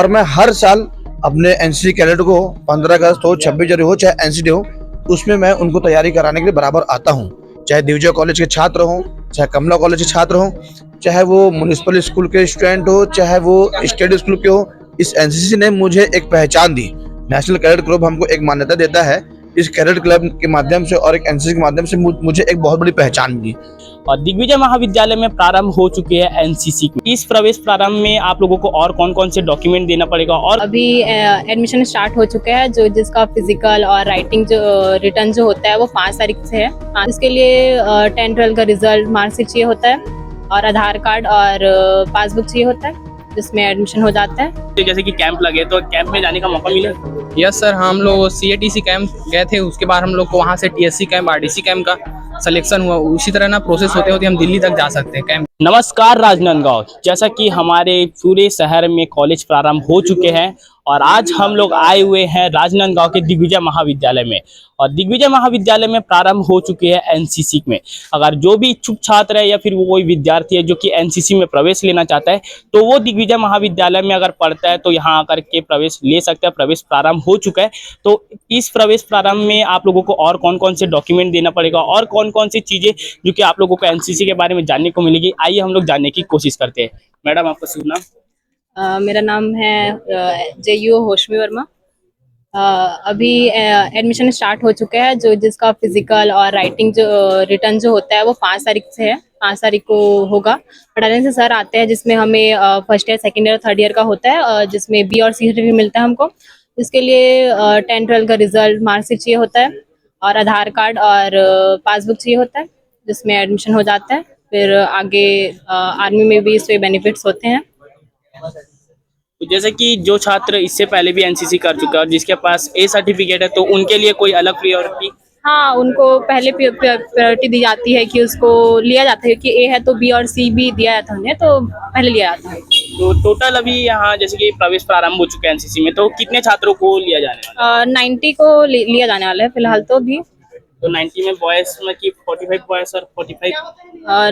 और मैं हर साल अपने एनसीसी कैडेट को 15 अगस्त हो, 26 जनवरी हो, चाहे एनसीसी हो, उसमें मैं उनको तैयारी कराने के लिए बराबर आता हूँ। चाहे दिग्विजय कॉलेज के छात्र हों, चाहे कमला कॉलेज के छात्र हों, चाहे वो म्युनिसिपल स्कूल के स्टूडेंट हो, चाहे वो स्टेट स्कूल के हो, इस एनसीसी ने मुझे एक पहचान दी। नेशनल कैडेट क्लब हमको एक मान्यता देता है। इस कैडेट क्लब के माध्यम से और एक एनसीसी के माध्यम से मुझे एक बहुत बड़ी पहचान मिली। और दिग्विजय महाविद्यालय में प्रारंभ हो चुकी है एनसीसी। इस प्रवेश प्रारंभ में आप लोगों को और कौन कौन से डॉक्यूमेंट देना पड़ेगा? और अभी एडमिशन स्टार्ट हो चुका है, जो जिसका फिजिकल और राइटिंग जो रिटर्न जो होता है वो 5 तारीख से है। इसके लिए 10 12 का रिजल्ट, मार्कशीट चाहिए होता है और आधार कार्ड और पासबुक चाहिए होता है, जिसमें एडमिशन हो जाता है। तो जैसे कि कैंप लगे तो कैंप में जाने का मौका मिले? यस सर, हम लोग CATC कैंप गए थे, उसके बाद हम लोग को वहाँ से TSC कैंप, RDC कैंप का सिलेक्शन हुआ। उसी तरह ना प्रोसेस होते होते हम दिल्ली तक जा सकते हैं कैंप। नमस्कार राजनांदगांव, जैसा कि हमारे पूरे शहर में कॉलेज प्रारंभ हो चुके हैं और आज हम लोग आए हुए हैं राजनांदगांव के दिग्विजय महाविद्यालय में। और दिग्विजय महाविद्यालय में प्रारंभ हो चुकी है एनसीसी में। अगर जो भी इच्छुक छात्र है या फिर वो कोई विद्यार्थी है जो कि एनसीसी में प्रवेश लेना चाहता है, तो वो दिग्विजय महाविद्यालय में अगर पढ़ता है तो यहाँ आकर के प्रवेश ले सकता है। प्रवेश प्रारंभ हो चुका है। तो इस प्रवेश प्रारंभ में आप लोगों को और कौन कौन से डॉक्यूमेंट देना पड़ेगा और कौन कौन सी चीजें जो कि आप लोगों को एनसीसी के बारे में जानने को मिलेगी, आइए हम लोग जानने की कोशिश करते हैं। मैडम, आपका शुभ नाम? मेरा नाम है JU होशमी वर्मा। अभी एडमिशन स्टार्ट हो चुका है, जो जिसका फिजिकल और राइटिंग जो रिटर्न जो होता है वो 5 तारीख से है। 5 तारीख को होगा। पढ़ाने से सर आते हैं, जिसमें हमें first year, second year, third year का होता है, जिसमें B और C भी मिलता है हमको। इसके लिए 10 12 का रिजल्ट, मार्कशीट चाहिए होता है और आधार कार्ड और पासबुक चाहिए होता है, जिसमें एडमिशन हो जाता है। फिर आगे आर्मी में भी इससे बेनिफिट्स होते हैं। तो जैसे कि जो छात्र इससे पहले भी एनसीसी कर चुका है और जिसके पास A सर्टिफिकेट है, तो उनके लिए कोई अलग प्रायोरिटी? हाँ, उनको पहले प्रायोरिटी दी जाती है कि उसको लिया जाता है कि A है तो B और C भी दिया जाता है उन्हें, तो पहले लिया जाता है। तो टोटल अभी यहाँ जैसे कि प्रवेश प्रारंभ हो चुका है एनसीसी में, तो कितने छात्रों को लिया जाने वाला है? 90 को लिया जाने वाला है फिलहाल तो भी। तो 90 में बॉयज में कि 45 बॉयज और 45?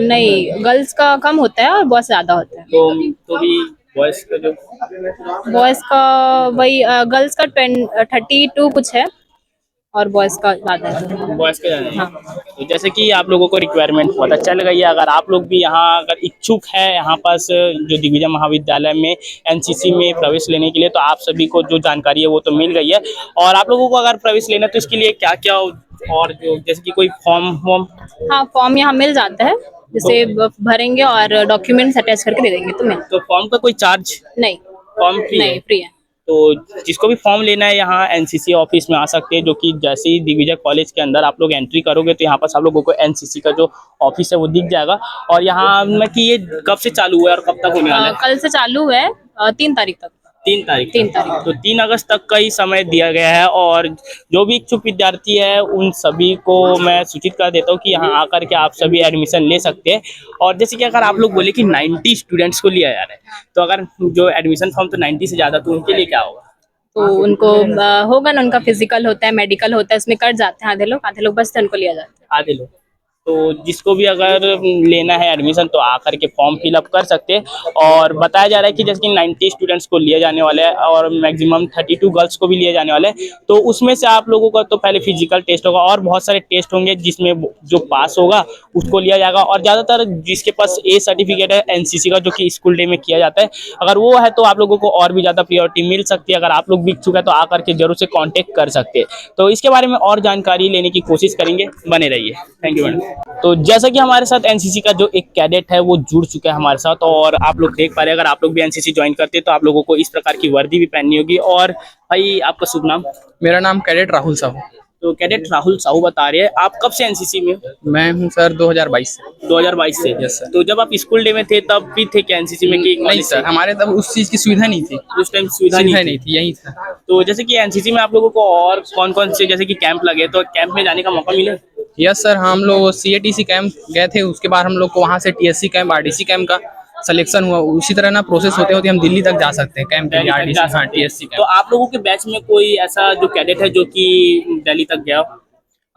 नहीं, गर्ल्स का कम होता है और बॉयज ज्यादा होता है। तो भी बॉयज का जो बॉयज का वही, गर्ल्स का 32 कुछ है और बॉयज का ज्यादा है। बॉयज का जाना है। हाँ। तो जैसे कि आप लोगों को रिक्वायरमेंट पता चल गई है। अगर आप लोग भी यहाँ अगर इच्छुक है यहाँ पास जो दिग्विजय महाविद्यालय में एनसीसी में प्रवेश लेने के लिए, तो आप सभी को जो जानकारी है वो तो मिल गई है। और आप लोगों को अगर प्रवेश लेना है तो इसके लिए क्या क्या, और जो जैसे कि कोई फॉर्म? हाँ, फॉर्म यहाँ मिल जाता है, जिसे भरेंगे और डॉक्यूमेंट्स अटैच करके दे देंगे तुम्हें। तो फॉर्म का कोई चार्ज नहीं, फॉर्म फ्री नहीं, फ्री है। तो जिसको भी फॉर्म लेना है यहाँ एनसीसी ऑफिस में आ सकते हैं, जो कि जैसे ही दिग्विजय कॉलेज के अंदर आप लोग एंट्री करोगे तो यहाँ पास आप लोगों को एनसीसी का जो ऑफिस है वो दिख जाएगा। और यहाँ में कि ये कब से चालू हुआ है और कब तक होने वाला है? कल से चालू है, 3 तारीख तक। 3 तारीख 3 तारीख। तो 3 अगस्त तक का ही समय दिया गया है। और जो भी इच्छुक विद्यार्थी है उन सभी को मैं सूचित कर देता हूँ कि यहाँ आकर के आप सभी एडमिशन ले सकते हैं। और जैसे कि अगर आप लोग बोले कि 90 स्टूडेंट्स को लिया जा रहा है, तो अगर जो एडमिशन फॉर्म तो 90 से ज़्यादा, तो उनके लिए क्या होगा? तो उनको होगा ना, उनका फिजिकल होता है, मेडिकल होता है, उसमें कट जाते हैं आधे लोग बस उनको लिया जाता है। आधे लोग। तो जिसको भी अगर लेना है एडमिशन तो आकर के फॉर्म फिलअप कर सकते हैं। और बताया जा रहा है कि जैसे कि 90 स्टूडेंट्स को लिया जाने वाला है और मैक्सिमम 32 गर्ल्स को भी लिया जाने वाला है। तो उसमें से आप लोगों का तो पहले फिजिकल टेस्ट होगा और बहुत सारे टेस्ट होंगे, जिसमें जो पास होगा उसको लिया जाएगा। और ज़्यादातर जिसके पास A सर्टिफिकेट है एनसीसी का, जो कि स्कूल डे में किया जाता है, अगर वो है तो आप लोगों को और भी ज़्यादा प्रायोरिटी मिल सकती है। अगर आप लोग भी इच्छुक है तो आकर के जरूर से कॉन्टेक्ट कर सकते हैं। तो इसके बारे में और जानकारी लेने की कोशिश करेंगे, बने रहिए। Thank you madam. तो जैसा कि हमारे साथ एनसीसी का जो एक कैडेट है वो जुड़ चुका है हमारे साथ, और आप लोग देख पा रहे हैं, अगर आप लोग भी एनसीसी ज्वाइन करते हैं तो आप लोगों को इस प्रकार की वर्दी भी पहननी होगी। और भाई, आपका शुभ नाम? मेरा नाम कैडेट राहुल साहू। तो कैडेट राहुल साहू बता रहे हैं, आप कब से एनसीसी में? मैं हूँ सर 2022 से। 2022 से? Yes sir. तो जब आप स्कूल डे में थे तब भी थे क्या एनसीसी में? कि नहीं सर, हमारे तब उस चीज की सुविधा नहीं थी। उस टाइम सुविधा नहीं थी, यही था। तो जैसे कि एनसीसी में आप लोगों को और कौन कौन से जैसे कि कैंप लगे, तो कैंप में जाने का मौका मिला? यस सर, हम लोग CATC कैंप गए थे, उसके बाद हम लोग को वहाँ से TSC कैंप, RDC कैंप का सिलेक्शन हुआ। उसी तरह ना प्रोसेस होते होते हम दिल्ली तक जा सकते हैं कैंप के लिए, RDC, हाँ, TSC तो कैंप। आप लोगों के बैच में कोई ऐसा जो कैडेट है जो कि दिल्ली तक गया हो?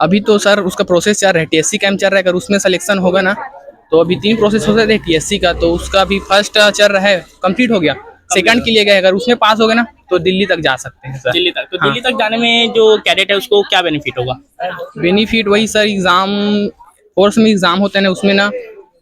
अभी तो सर उसका प्रोसेस चल रहा है, TSC कैंप चल रहा है। अगर उसमें सिलेक्शन होगा ना, तो अभी 3 प्रोसेस होते थे TSC का, तो उसका अभी फर्स्ट चल रहा है, कंप्लीट हो गया। सेकंड के लिए गए, अगर उसमें पास हो गए ना तो दिल्ली तक जा सकते हैं सर। दिल्ली तक, तो हाँ। दिल्ली तक जाने में जो कैडेट है उसको क्या बेनिफिट होगा? बेनिफिट वही सर, एग्जाम फोर्स में एग्जाम होते हैं ना, उसमें ना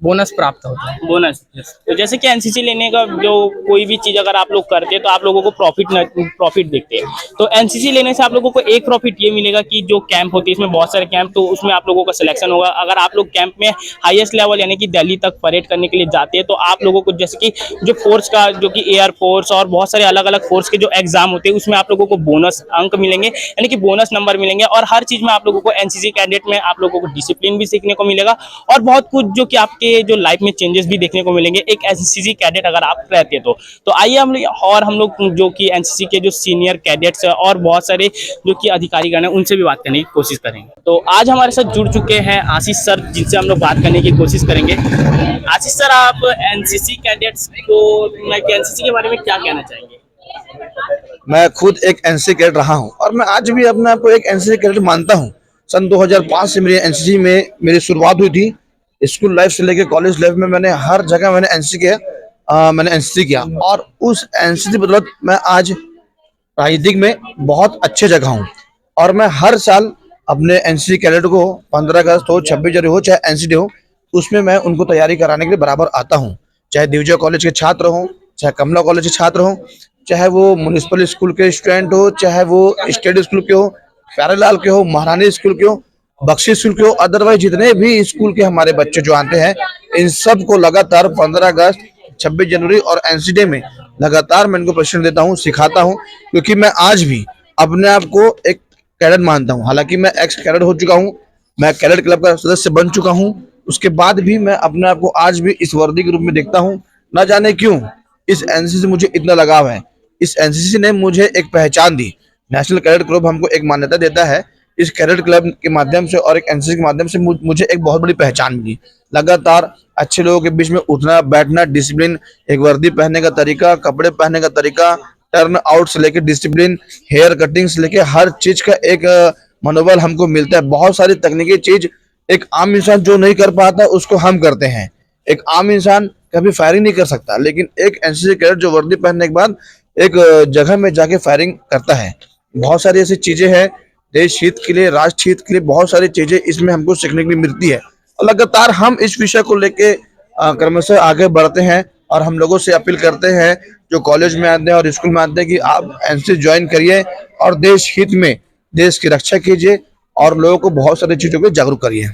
बोनस प्राप्त होता है। बोनस। तो जैसे कि एनसीसी लेने का जो कोई भी चीज अगर आप लोग करते हैं तो आप लोगों को प्रॉफिट देखते हैं, तो एनसीसी लेने से आप लोगों को एक प्रॉफिट ये मिलेगा कि जो कैंप होती है इसमें बहुत सारे कैंप, तो उसमें आप लोगों का सिलेक्शन होगा। अगर आप लोग कैंप में हाईएस्ट लेवल यानी कि दिल्ली तक परेड करने के लिए जाते हैं तो आप लोगों को जैसे कि जो फोर्स का जो कि एयर फोर्स और बहुत सारे अलग अलग फोर्स के जो एग्जाम होते हैं उसमें आप लोगों को बोनस अंक मिलेंगे यानी कि बोनस नंबर मिलेंगे, और हर चीज में आप लोगों को एनसीसी कैडेट में आप लोगों को डिसिप्लिन भी सीखने को मिलेगा और बहुत कुछ जो कि आपके जो लाइफ में चेंजेस भी देखने को मिलेंगे एक एनसीसी कैडेट अगर आप रहते हैं तो आइए हम लोग जो कि एनसीसी के जो सीनियर कैडेट्स हैं और बहुत सारे जो कि अधिकारीगण हैं उनसे भी बात करने की कोशिश करेंगे। तो आज हमारे साथ जुड़ चुके हैं आशीष सर, जिनसे हम लोग बात करने की कोशिश करेंगे। आशीष सर, आप एनसीसी कैडेट्स को एनसीसी के बारे में क्या कहना चाहेंगे? मैं खुद एक एनसीसी कैडेट रहा हूं और मैं आज भी अपने आप को एक एनसीसी कैडेट मानता हूं। सन 2005 से मेरी एनसीसी में मेरी शुरुआत हुई थी। स्कूल लाइफ से लेकर कॉलेज लाइफ में मैंने हर जगह मैंने एनसीसी किया और उस एनसीसी बदौलत मैं आज राजनीतिक में बहुत अच्छे जगह हूँ। और मैं हर साल अपने एनसीसी कैडेट को 15 अगस्त हो, 26 जनवरी हो, चाहे एनसीसी हो, उसमें मैं उनको तैयारी कराने के लिए बराबर आता हूँ। चाहे दिवजय कॉलेज के छात्र हों, चाहे कमला कॉलेज के छात्र हों, चाहे वो म्यूनिसिपल स्कूल के स्टूडेंट हो, चाहे वो स्टेट स्कूल के हो, प्यारेलाल के हो, महारानी स्कूल के हो, बख्शी स्कूल के हो, अदरवाइज जितने भी स्कूल के हमारे बच्चे जो आते हैं, इन सब को लगातार 15 अगस्त, 26 जनवरी और एनसीसी में लगातार मैं इनको प्रशिक्षण देता हूँ, सिखाता हूँ, क्योंकि मैं आज भी अपने आप को एक कैडेट मानता हूँ। हालांकि मैं एक्स कैडेट हो चुका हूँ, मैं कैडेट क्लब का सदस्य बन चुका हूँ, उसके बाद भी मैं अपने आप को आज भी इस वर्दी के रूप में देखता हूँ। ना जाने क्यों इस एनसीसी से मुझे इतना लगाव है। इस एनसीसी ने मुझे एक पहचान दी। नेशनल कैडेट क्लब हमको एक मान्यता देता है। इस कैडेट क्लब के माध्यम से और एक एनसीसी के माध्यम से मुझे एक बहुत बड़ी पहचान मिली। लगातार अच्छे लोगों के बीच में उठना बैठना, डिसिप्लिन, एक वर्दी पहनने का तरीका, कपड़े पहनने का तरीका, टर्न आउट से लेकर डिसिप्लिन, हेयर कटिंग से लेकर हर चीज का एक मनोबल हमको मिलता है। बहुत सारी तकनीकी चीज एक आम इंसान जो नहीं कर पाता उसको हम करते हैं। एक आम इंसान कभी फायरिंग नहीं कर सकता, लेकिन एक एनसीसी कैडेट जो वर्दी पहनने के बाद एक जगह में जाके फायरिंग करता है। बहुत सारी ऐसी चीजें हैं, देश हित के लिए, राष्ट्र हित के लिए बहुत सारी चीजें इसमें हमको सीखने के लिए मिलती है। और लगातार हम इस विषय को लेके क्रमशः आगे बढ़ते हैं और हम लोगों से अपील करते हैं जो कॉलेज में आते हैं और स्कूल में आते हैं कि आप एनसीसी ज्वाइन करिए और देश हित में देश की रक्षा कीजिए और लोगों को बहुत सारी चीजों पर जागरूक करिए।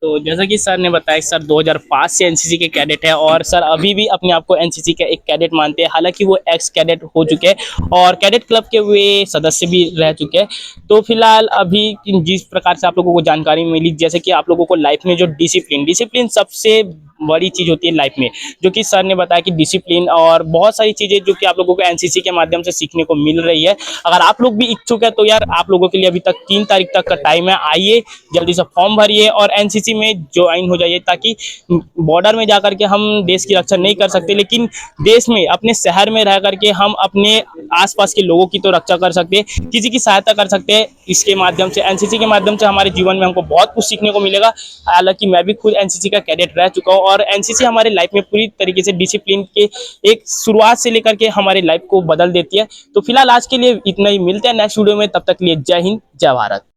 तो जैसा कि सर ने बताया, सर 2005 से एनसीसी के कैडेट है और सर अभी भी अपने आप को एनसीसी का एक कैडेट मानते हैं। हालांकि वो एक्स कैडेट हो चुके हैं और कैडेट क्लब के वे सदस्य भी रह चुके हैं। तो फिलहाल अभी जिस प्रकार से आप लोगों को जानकारी मिली, जैसे कि आप लोगों को लाइफ में जो डिसिप्लिन सबसे बड़ी चीज होती है लाइफ में, जो कि सर ने बताया कि डिसिप्लिन और बहुत सारी चीजें जो कि आप लोगों को एनसीसी के माध्यम से सीखने को मिल रही है। अगर आप लोग भी इच्छुक है तो यार आप लोगों के लिए अभी तक 3 तारीख तक का टाइम है। आइए जल्दी से फॉर्म भरिए और एनसीसी में ज्वाइन हो जाइए, ताकि बॉर्डर में जाकर के हम देश की रक्षा नहीं कर सकते, लेकिन देश में अपने शहर में रह करके हम अपने आसपास के लोगों की तो रक्षा कर सकते हैं, किसी की सहायता कर सकते हैं। इसके माध्यम से, एनसीसी के माध्यम से हमारे जीवन में हमको बहुत कुछ सीखने को मिलेगा। हालांकि मैं भी खुद एनसीसी का कैडेट रह चुका हूँ और एनसीसी हमारे लाइफ में पूरी तरीके से डिसिप्लिन के एक शुरुआत से लेकर के हमारी लाइफ को बदल देती है। तो फिलहाल आज के लिए इतना ही, मिलते हैं नेक्स्ट वीडियो में, तब तक के लिए जय हिंद, जय भारत।